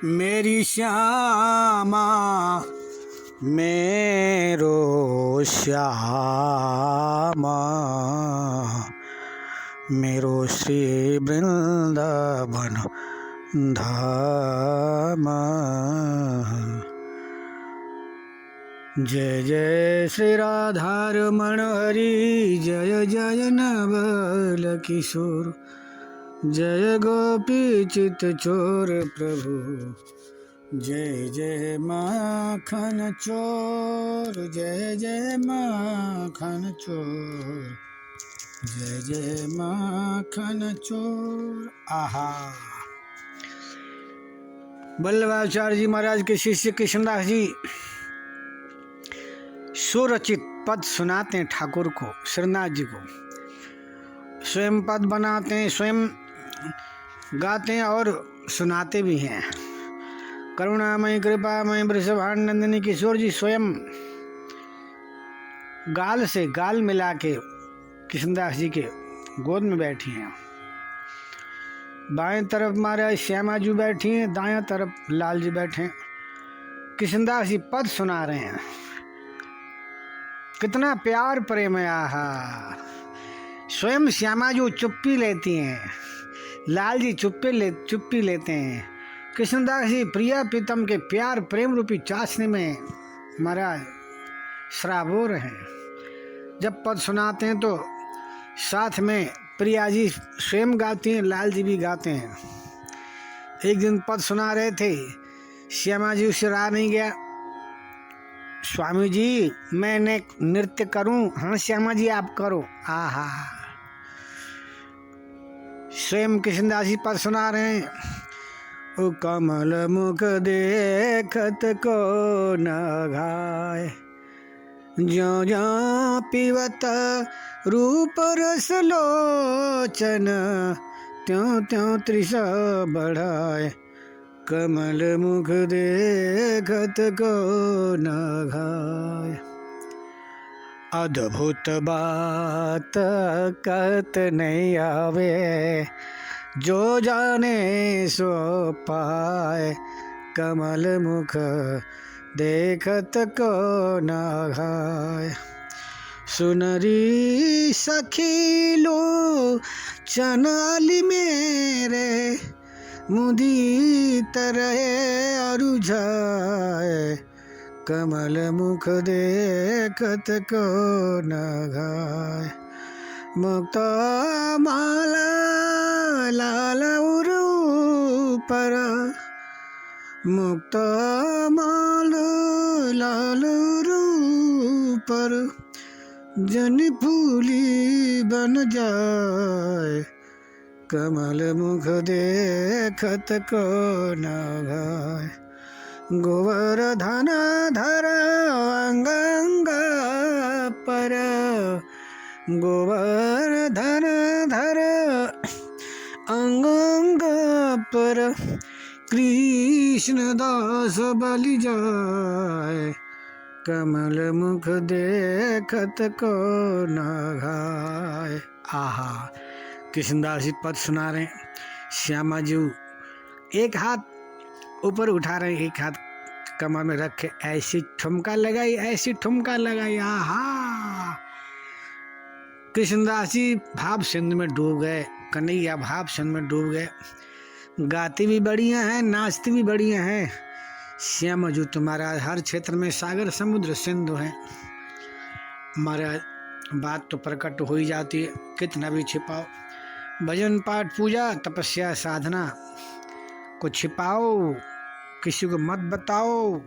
मेरी श्यामा मेरो श्यामा मेरो श्री वृंदावन धाम। जय जय श्री राधारमण हरि, जय जय नवल किशोर, जय गोपी चित चोर प्रभु, जय जय माखन चोर, जय जय माखन चोर, जय जय माखन चोर। आहा। वल्लभाचार्य जी महाराज के शिष्य कृष्णदास जी सुरचित पद सुनाते हैं ठाकुर को, श्रीनाथ जी को। स्वयं पद बनाते हैं, स्वयं गाते हैं और सुनाते भी हैं। करुणामय कृपामय वृषभानंदिनी किशोर जी स्वयं गाल से गाल मिला के कृष्णदास जी के गोद में बैठी हैं। बाएं तरफ महाराज श्यामा जी बैठी हैं, दाएं तरफ लाल जी बैठे हैं। कृष्णदास जी पद सुना रहे हैं। कितना प्यार प्रेम है। आहा। स्वयं श्यामा जी चुप्पी लेती हैं, लाल जी चुप्पी लेते हैं। कृष्णदास जी प्रिया प्रीतम के प्यार प्रेम रूपी चाशनी में महाराज सराबोर हैं। जब पद सुनाते हैं तो साथ में प्रिया जी स्वयं गाती हैं, लाल जी भी गाते हैं। एक दिन पद सुना रहे थे, श्यामा जी उससे रहा नहीं गया। स्वामी जी मैं नृत्य करूं? हाँ श्यामा जी आप करो। आहा। स्वयं कृष्णदास जी पद सुना रहे हैं। ओ कमल मुख देखत को न घाय, ज्यों ज्यों पीवत रूप रस लोचन, त्यों त्यों तृषा बढ़ाए। कमल मुख देखत को न घाय। अद्भुत बात कहत नहीं आवे, जो जाने सो पाए। कमल मुख देखत को न घाय। सुनरी सखी लो चनाली मेरे, मुदीत रहे अरुझाए। कमल मुख देखत को न घाय। मुक्त माला लाल उरु पर, मुक्त माल लाल उरु पर, जन फूली बन जाए। कमल मुख देखत को न घाय। गोवर्धन धर अंग अंग पर, गोवर्धन धर अंग अंग पर, कृष्ण दास बलि जाए। कमल मुख देखत को न घाय। आहा। कृष्णदास जी पद सुना रहे हैं। श्यामा जी एक हाथ ऊपर उठा रहे हैं, एक हाथ कमर में रखे, ऐसी ठुमका लगाई, ऐसी ठुमका लगाई। आहा। कृष्णदास जी भाव सिंधु में डूब गए, कन्हैया भाव सिंधु में डूब गए। गाती भी बढ़िया हैं, नाचती भी बढ़िया हैं। श्यामा जी तुम्हारा हर क्षेत्र में सागर समुद्र सिंधु है। महाराज बात तो प्रकट हो ही जाती है, कितना भी छिपाओ। भजन पाठ पूजा तपस्या साधना को छिपाओ, किसी को मत बताओ,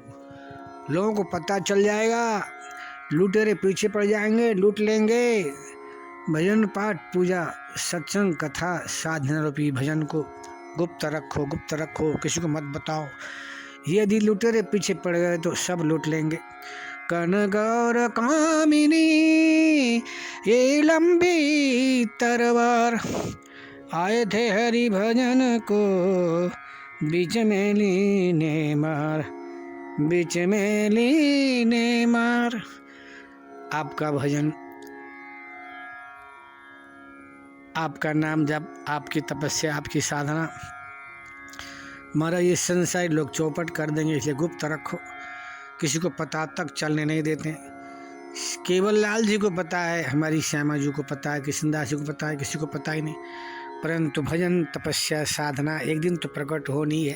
लोगों को पता चल जाएगा, लुटेरे पीछे पड़ जाएंगे, लूट लेंगे। भजन पाठ पूजा सत्संग कथा साधना रूपी भजन को गुप्त रखो, गुप्त रखो, किसी को मत बताओ। यदि लुटेरे पीछे पड़ गए तो सब लूट लेंगे। कनगौर कामिनी ये लंबी तरवार, आए थे हरि भजन को बीच में लीने मार, बीच में लीने मार। आपका भजन, आपका नाम जप, आपकी तपस्या, आपकी साधना महाराज ये संसारी लोग चौपट कर देंगे, इसे गुप्त रखो, किसी को पता तक चलने नहीं देते। केवल लाल जी को पता है, हमारी श्यामा जी को पता है, कृष्णदास जी को पता है, किसी को पता ही नहीं। परंतु भजन तपस्या साधना एक दिन तो प्रकट होनी है।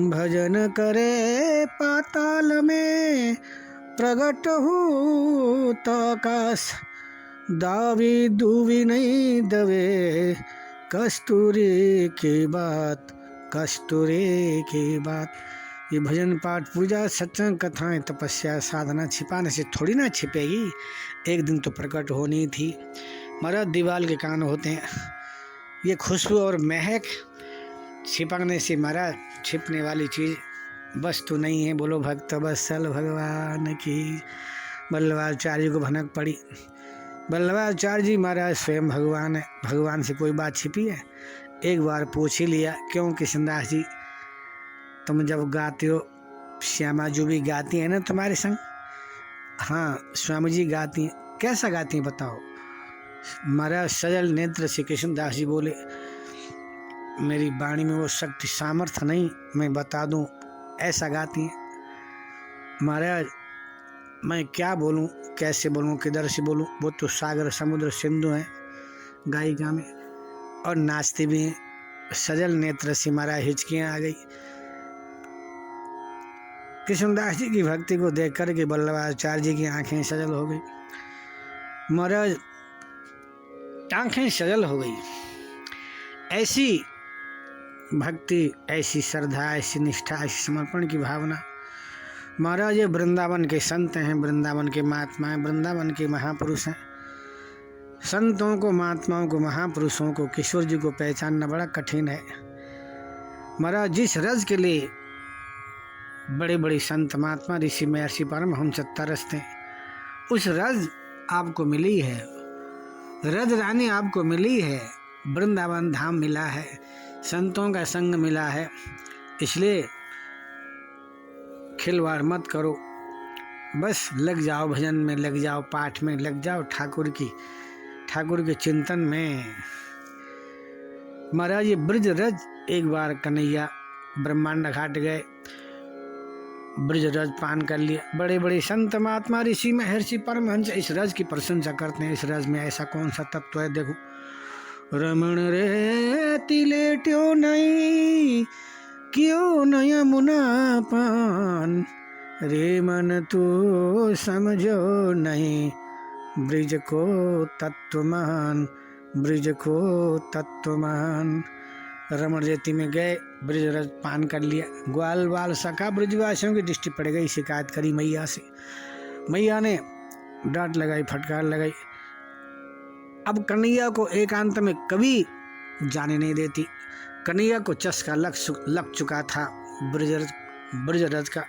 भजन करे पाताल में प्रकट हो तो आकाश, दावी दूवी नहीं दवे, कस्तूरी की बात, कस्तूरी की बात। ये भजन पाठ पूजा सत्संग कथाएं तपस्या साधना छिपाने से थोड़ी ना छिपेगी, एक दिन तो प्रकट होनी थी। महाराज दीवाल के कान होते हैं, ये खुशबू और महक छिपकने से महाराज छिपने वाली चीज़ वस्तु नहीं है। बोलो भक्त वत्सल भगवान की। वल्लभाचार्य को भनक पड़ी। वल्लभाचार्य जी महाराज स्वयं भगवान है, भगवान से कोई बात छिपी है? एक बार पूछ ही लिया। क्यों कृष्णदास जी, तुम जब गाते हो, श्यामा जी भी गाती है ना तुम्हारे संग? हाँ, स्वामी जी गाती हैं। कैसा गाती हैं बताओ? महाराज सजल नेत्र से कृष्णदास जी बोले, मेरी वाणी में वो शक्ति सामर्थ्य नहीं मैं बता दूं, ऐसा गाती हैं। महाराज मैं क्या बोलूं, कैसे बोलूं, किधर से बोलूं? वो तो सागर समुद्र सिंधु हैं गायिका में, और नाचती भी हैं। सजल नेत्र से महाराज हिचकियाँ आ गई। कृष्णदास जी की भक्ति को देख कर के वल्लभाचार्य जी की आंखें सजल हो गई। महाराज आंखें सजल हो गई। ऐसी भक्ति, ऐसी श्रद्धा, ऐसी निष्ठा, ऐसी समर्पण की भावना। महाराज ये वृंदावन के संत हैं, वृंदावन के महात्मा हैं, वृंदावन के महापुरुष हैं। संतों को, महात्माओं को, महापुरुषों को, किशोर जी को पहचानना बड़ा कठिन है। महाराज जिस रज के लिए बड़े बड़े संत महात्मा ऋषि महर्षि परमहंस तरसते हैं, उस रज आपको मिली है, रज रानी आपको मिली है, वृंदावन धाम मिला है, संतों का संग मिला है। इसलिए खिलवाड़ मत करो, बस लग जाओ भजन में, लग जाओ पाठ में, लग जाओ ठाकुर के चिंतन में। महाराज ये ब्रज रज, एक बार कन्हैया ब्रह्मांड घाट गए, ब्रज रज पान कर लिया। बड़े बड़े संत महात्मा ऋषि महर्षि परमहंस इस रज की प्रशंसा करते हैं। इस रज में ऐसा कौन सा तत्व है? देखो, रमण रे तिलेट्यो नहीं, क्यों न यमुना पान, रे मन तू समझो नहीं, ब्रिज को तत्वमान, ब्रिज को तत्वमान। रमण रेती में गए, ब्रज रज पान कर लिया। ग्वाल बाल सखा ब्रजवासियों की दृष्टि पड़ गई, शिकायत करी मैया से। मैया ने डांट लगाई, फटकार लगाई। अब कन्हैया को एकांत में कभी जाने नहीं देती। कन्हैया को चस्का लग चुका था ब्रज रज का,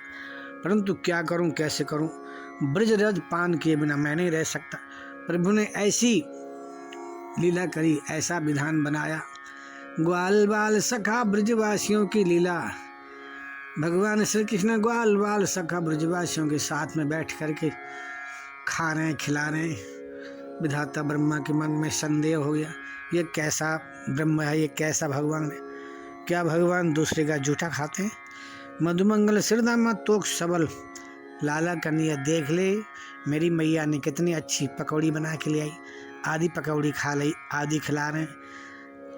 परंतु क्या करूं, कैसे करूं? ब्रज रज पान किए बिना मैं नहीं रह सकता। प्रभु ने ऐसी लीला करी, ऐसा विधान बनाया। ग्वाल बाल सखा ब्रजवासियों की लीला। भगवान श्री कृष्ण ग्वाल बाल सखा ब्रजवासियों के साथ में बैठ करके खा रहे हैं, खिला रहे हैं। विधाता ब्रह्मा के मन में संदेह हो गया, ये कैसा ब्रह्म है, ये कैसा भगवान है? क्या भगवान दूसरे का जूठा खाते हैं? मधुमंगल सिरदामा तोक सबल, लाला कन्हैया देख ले, मेरी मैया ने कितनी अच्छी पकौड़ी बना के ले आई। आधी पकौड़ी खा ली, आधी खिला रहे हैं।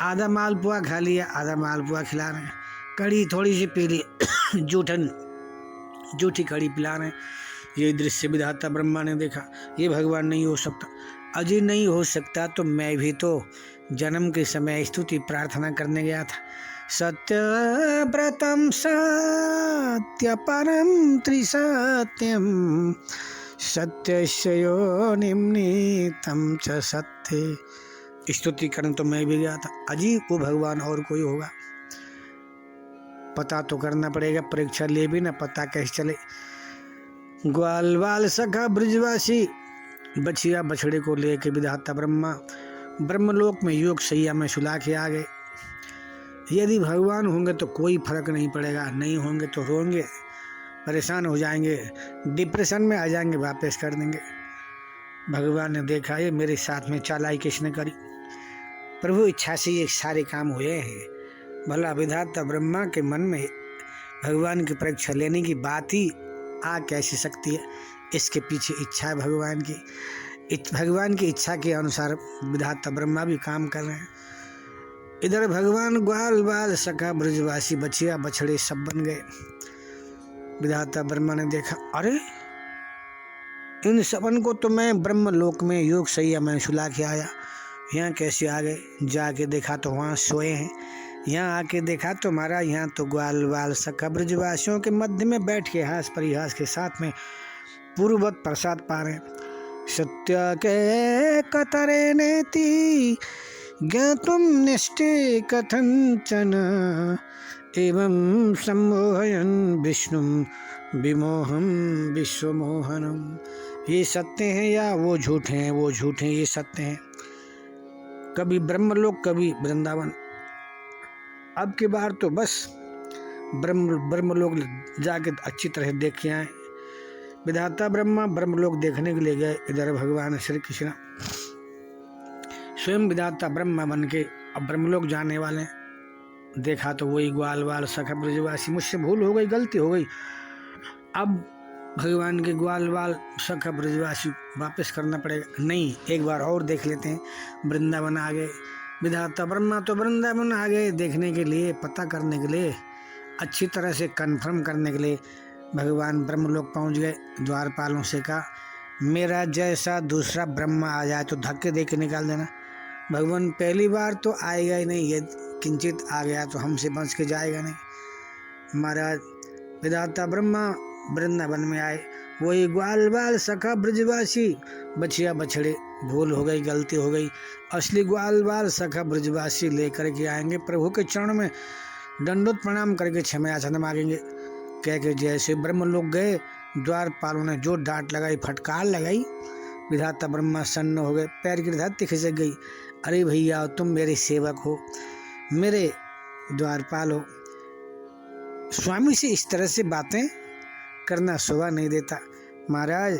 आधा मालपुआ खा लिया, आधा मालपुआ खिला रहे हैं। कड़ी थोड़ी सी पी ली, जूठी कड़ी पिला रहे हैं। ये दृश्य विधाता ब्रह्मा ने देखा, ये भगवान नहीं हो सकता। अजय नहीं हो सकता तो मैं भी तो जन्म के समय स्तुति प्रार्थना करने गया था। सत्य व्रतम सत्य परम त्रिसत्यम, सत्यस्य योनिम नीतम च सत्य। स्तुति करने तो मैं भी गया था। अजी वो भगवान और कोई होगा? पता तो करना पड़ेगा, परीक्षा ले भी ना पता कैसे चले। ग्वाल बाल सखा ब्रजवासी बछिया बछड़े को लेके विधाता ब्रह्मा ब्रह्मलोक में योग सैया में सुला के आ गए। यदि भगवान होंगे तो कोई फर्क नहीं पड़ेगा, नहीं होंगे तो रोएंगे, परेशान हो जाएंगे, डिप्रेशन में आ जाएंगे, वापस कर देंगे। भगवान ने देखा ये मेरे साथ में चालाकी किसने करी। प्रभु इच्छा से ये सारे काम हुए हैं। भला विधाता ब्रह्मा के मन में भगवान की परीक्षा लेने की बात ही आ कैसे सकती है? इसके पीछे इच्छा है भगवान की। भगवान की इच्छा के अनुसार विधाता ब्रह्मा भी काम कर रहे हैं। इधर भगवान ग्वाल बाल सखा ब्रजवासी बछिया बछड़े सब बन गए। विधाता ब्रह्मा ने देखा, अरे इन सबन को तो मैं ब्रह्मलोक में योग सैया में सुला के आया, यहाँ कैसे आ गए? जाके देखा तो वहाँ सोए हैं। यहाँ आके देखा तो महाराज यहाँ तो ग्वाल बाल सखा ब्रजवासियों के मध्य में बैठ के हास परिहास के साथ में पूर्ववत प्रसाद पा रहे हैं। सत्य के कतरे नेति ज्ञातुम निष्ठे कथंचन एवं सम्मोहयन विष्णुम विमोहम विश्वमोहनम। ये सत्य हैं या वो झूठ हैं? वो झूठ हैं, ये सत्य हैं। कभी ब्रह्मलोक कभी वृंदावन। अब की बार तो बस ब्रह्मलोक जाके अच्छी तरह देख के आए। विधाता ब्रह्मा ब्रह्मलोक देखने के लिए गए। इधर भगवान श्री कृष्ण स्वयं विधाता ब्रह्मा बन के अब ब्रह्मलोक जाने वाले। देखा तो वही ग्वाल बाल सखा ब्रजवासी। मुझसे भूल हो गई, गलती हो गई। अब भगवान के ग्वाल बाल सखा ब्रजवासी वापस करना पड़ेगा। नहीं, एक बार और देख लेते हैं। वृंदावन आ गए। विधाता ब्रह्मा तो वृंदावन आ गए देखने के लिए, पता करने के लिए, अच्छी तरह से कन्फर्म करने के लिए। भगवान ब्रह्मलोक पहुंच गए। द्वारपालों से कहा, मेरा जैसा दूसरा ब्रह्मा आ जाए तो धक्के दे के निकाल देना। भगवान पहली बार तो आएगा ही नहीं, ये किंचित आ गया तो हमसे बच के जाएगा नहीं। महाराज विधाता ब्रह्मा वृंदावन में आए। वही ग्वाल बाल सखा ब्रजवासी बछिया बछड़े। भूल हो गई, गलती हो गई। असली ग्वाल बाल सखा ब्रजवासी लेकर के आएंगे। प्रभु के चरण में दंडोत प्रणाम करके क्षमा याचना मांगेंगे। कह के जैसे ब्रह्मलोक गए, द्वारपालों ने जो डांट लगाई, फटकार लगाई, विधाता ब्रह्मा सन्न हो गए। पैर की धरती खिसक गई। अरे भैया, तुम मेरे सेवक हो, मेरे द्वारपाल हो, स्वामी से इस तरह से बातें करना शोभा नहीं देता। महाराज,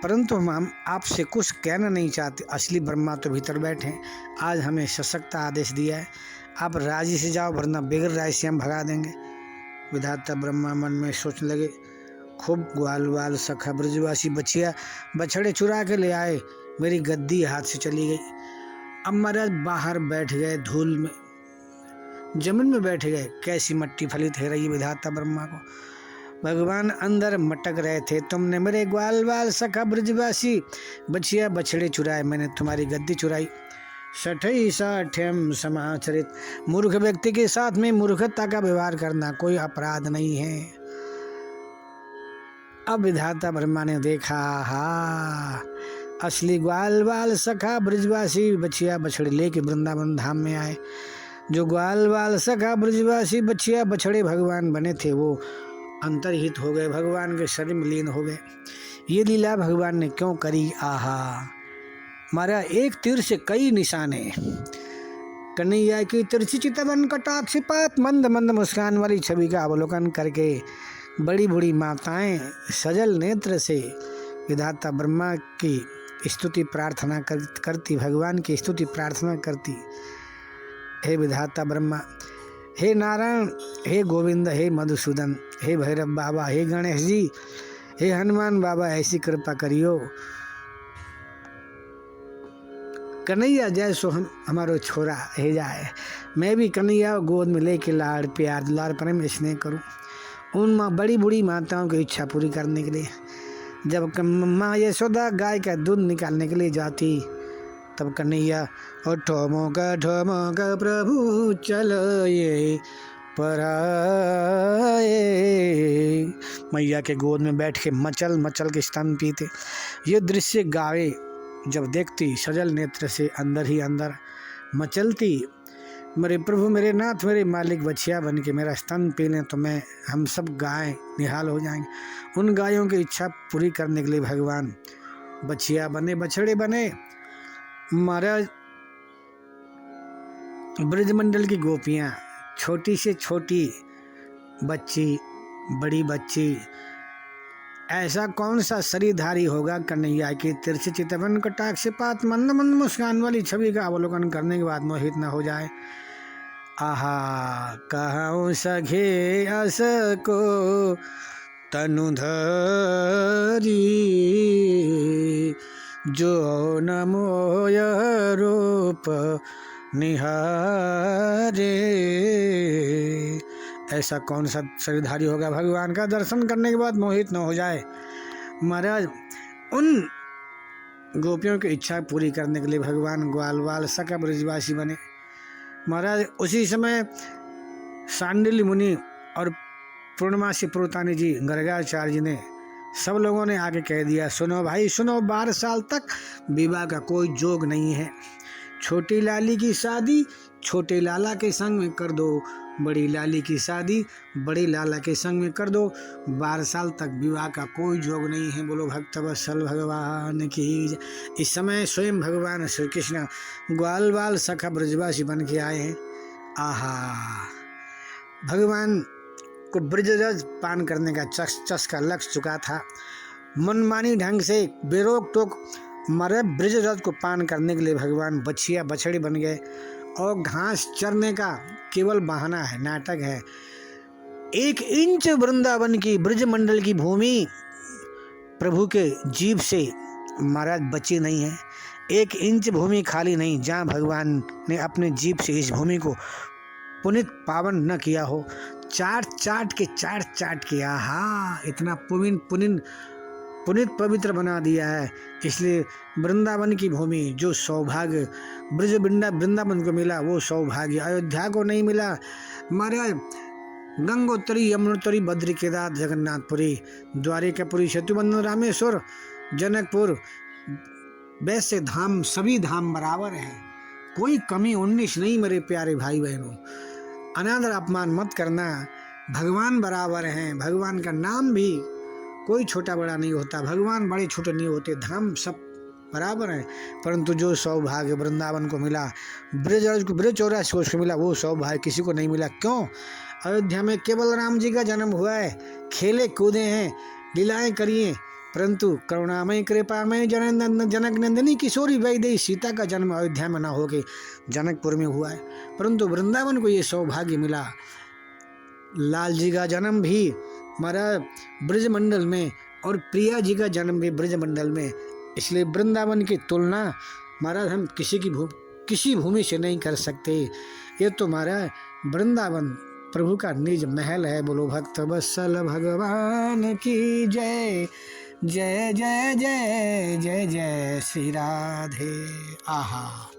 परंतु हम आपसे कुछ कहना नहीं चाहते। असली ब्रह्मा तो भीतर बैठे हैं। आज हमें सशक्त आदेश दिया है, आप राजी से जाओ, वरना बिगड़ राय से हम भगा देंगे। विधाता ब्रह्मा मन में सोचने लगे, खूब ग्वाल बाल सखा ब्रजवासी बछिया बछड़े चुरा के ले आए, मेरी गद्दी हाथ से चली गई। अब महाराज बाहर बैठ गए, धूल में जमीन में बैठ गए। कैसी मट्टी फलित है रही विधाता ब्रह्मा को। भगवान अंदर मटक रहे थे, तुमने मेरे ग्वाल बाल सखा ब्रजवासी बछिया बछड़े चुराए, मैंने तुम्हारी गद्दी चुराई। सठई साठ्यम समाचरित। मूर्ख व्यक्ति के साथ में मूर्खता का व्यवहार करना कोई अपराध नहीं है। अब विधाता ब्रह्मा ने देखा, हा असली ग्वाल बाल सखा ब्रजवासी बछिया बछड़े लेके वृंदावन धाम में आए। जो ग्वाल बाल सखा ब्रजवासी बछिया बछड़े भगवान बने थे, वो अंतर्हित हो गए, भगवान के शरीर में लीन हो गए। ये लीला भगवान ने क्यों करी? आहा, हमारा एक तीर से कई निशाने। कन्हैया की तिरछी चितवन कटाक्षपात मंद मंद मुस्कान वाली छवि का अवलोकन करके बड़ी बूढ़ी माताएं सजल नेत्र से विधाता ब्रह्मा की स्तुति प्रार्थना करती, भगवान की स्तुति प्रार्थना करती। हे विधाता ब्रह्मा, हे नारायण, हे गोविंद, हे मधुसूदन, हे भैरव बाबा, हे गणेश जी, हे हनुमान बाबा, ऐसी कृपा करियो। कन्हैया जय सो हमारो छोरा हे जाए। मैं भी कन्हैया गोद में लेके लाड़ प्यार दुलार प्रेम स्नेह करूं। उन बड़ी बूढ़ी माताओं की इच्छा पूरी करने के लिए जब माँ यशोदा गाय का दूध निकालने के लिए जाती, तब कन्हैया और ठोमो का प्रभु चलो ये पराए, मैया के गोद में बैठ के मचल मचल के स्तन पीते। ये दृश्य गावे जब देखती, सजल नेत्र से अंदर ही अंदर मचलती, मेरे प्रभु, मेरे नाथ, मेरे मालिक बछिया बन के मेरा स्तन पी लें तो मैं हम सब गायें निहाल हो जाएंगे। उन गायों की इच्छा पूरी करने के लिए भगवान बछिया बने, बछड़े बने। महाराज ब्रजमंडल की गोपियाँ, छोटी से छोटी बच्ची, बड़ी बच्ची, ऐसा कौन सा शरीरधारी होगा कन्हैया की तिरछी चितवन कटाक्षपात मंद मंद मुस्कान वाली छवि का अवलोकन करने के बाद मोहित न हो जाए। आहा कहूँ सखे अस को तनु धरी, जो न मोय रूप निहारे। ऐसा कौन सा शरीरधारी होगा भगवान का दर्शन करने के बाद मोहित न हो जाए। महाराज उन गोपियों की इच्छा पूरी करने के लिए भगवान ग्वालवाल सका ब्रजवासी बने। महाराज उसी समय सांडिल्य मुनि और पूर्णमासी पुरतानी जी, गर्गाचार्य जी ने, सब लोगों ने आके कह दिया, सुनो भाई सुनो, 12 साल तक विवाह का कोई जोग नहीं है। छोटी लाली की शादी छोटे लाला के संग में कर दो, बड़ी लाली की शादी बड़े लाला के संग में कर दो। 12 साल तक विवाह का कोई जोग नहीं है। बोलो भक्तवत्सल भगवान की। इस समय स्वयं भगवान श्री कृष्ण ग्वालवाल सखा ब्रजवासी बन के आए हैं। आहा, भगवान को ब्रजरज पान करने का चस्का लग चुका था। मनमानी ढंग से बेरोक टोक मरे ब्रजरज को पान करने के लिए भगवान बछिया बछड़ी बन गए और घास चरने का केवल बहाना है, नाटक है। 1 इंच वृंदावन की ब्रजमंडल की भूमि प्रभु के जीभ से महाराज बची नहीं है। 1 इंच भूमि खाली नहीं जहाँ भगवान ने अपने जीभ से इस भूमि को पुनित पावन न किया हो। चाट चाट के आहा इतना पुनित पवित्र बना दिया है। इसलिए वृंदावन की भूमि जो सौभाग्य वृंदावन को मिला वो सौभाग्य अयोध्या को नहीं मिला। महाराज गंगोत्री यमुनोत्री बद्री केदार जगन्नाथपुरी द्वारिकापुरी सेतुबंधन रामेश्वर जनकपुर वैसे धाम सभी धाम बराबर है, कोई कमी 19 नहीं। मेरे प्यारे भाई बहनों, अनादर अपमान मत करना। भगवान बराबर हैं। भगवान का नाम भी कोई छोटा बड़ा नहीं होता, भगवान बड़े छोटे नहीं होते, धाम सब बराबर हैं। परंतु जो सौभाग्य वृंदावन को मिला, ब्रज चौरासी को उसको मिला, वो सौभाग्य किसी को नहीं मिला। क्यों? अयोध्या में केवल राम जी का जन्म हुआ है, खेले कूदे हैं, लीलाएं करिए, परंतु करुणामय कृपामय जनक नंदिनी किशोरी वैदेही सीता का जन्म अयोध्या में न होके जनकपुर में हुआ है। परंतु वृंदावन को ये सौभाग्य मिला। लाल जी का जन्म भी हमारा ब्रजमंडल में और प्रिया जी का जन्म भी ब्रजमंडल में। इसलिए वृंदावन की तुलना महाराज हम किसी भूमि से नहीं कर सकते। ये तो महाराज वृंदावन प्रभु का निज महल है। बोलो भक्तवत्सल भगवान की जय। जय जय जय जय जय श्री राधे। आहा।